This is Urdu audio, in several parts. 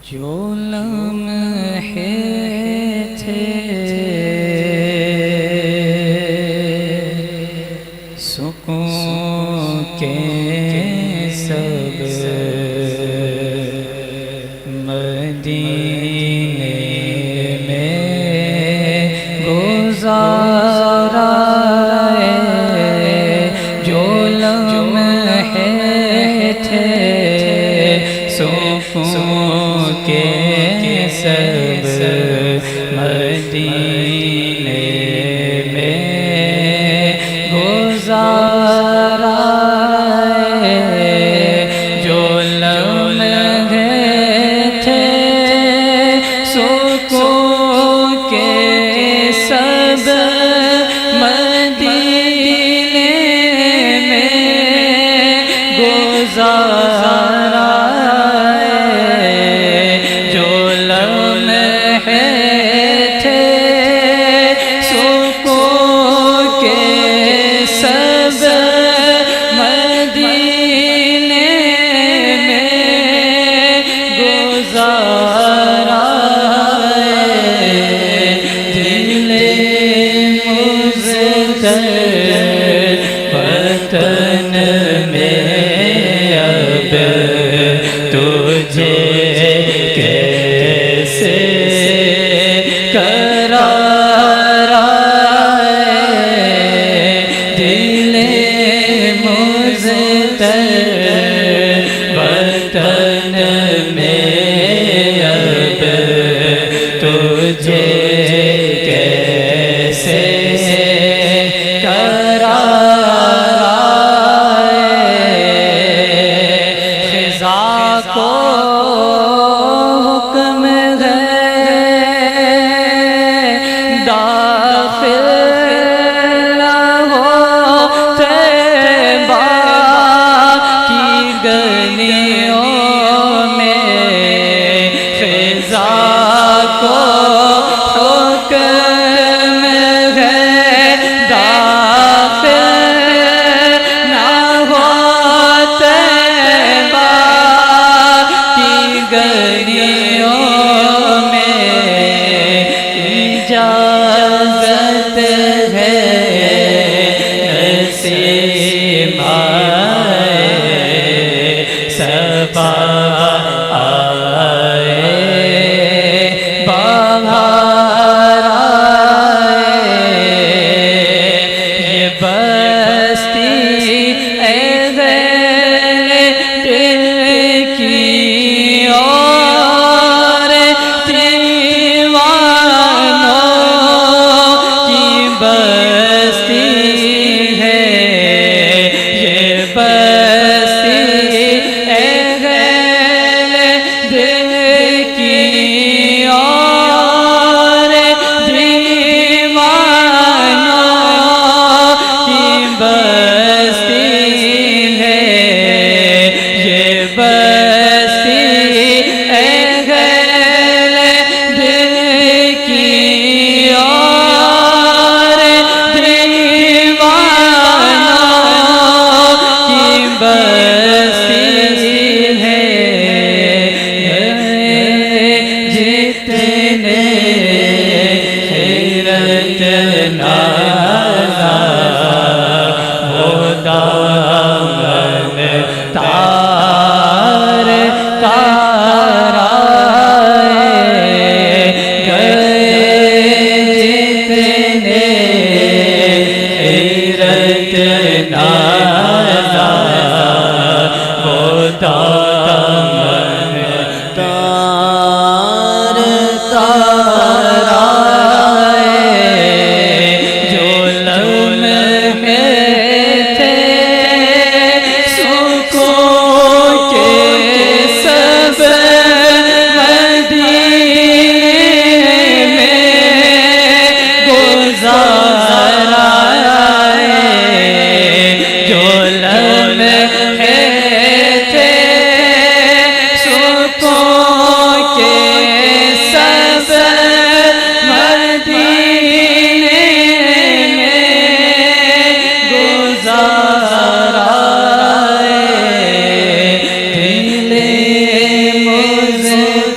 جو لمحے تھے سکون کے سب مدینے میں گزارا جو لمحے تھے سکون کے سب مدینے میں گزارا جو لمحے تھے سکون کے سب مدینے میں گزارا وطن میں اب تجھے کیسے قرار دل مضطر وطن میں اب تجھے کیسے کو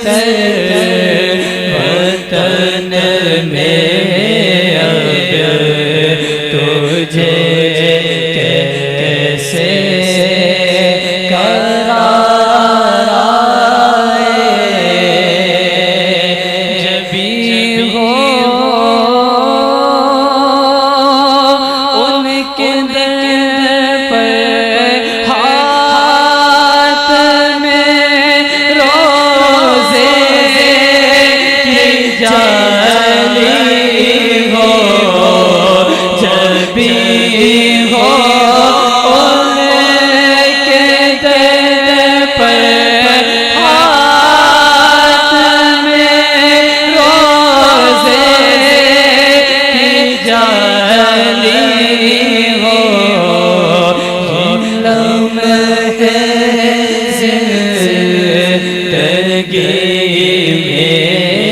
تر وطن میں اب تجھے کیسے قرار آئے جب بھی ہو ان کے در پر ہاتھ میں روزے کی جالی ہو جب بھی ہو ان کے در پر ہاتھ میں روزے کی جالی ہو لمحے زندگی میں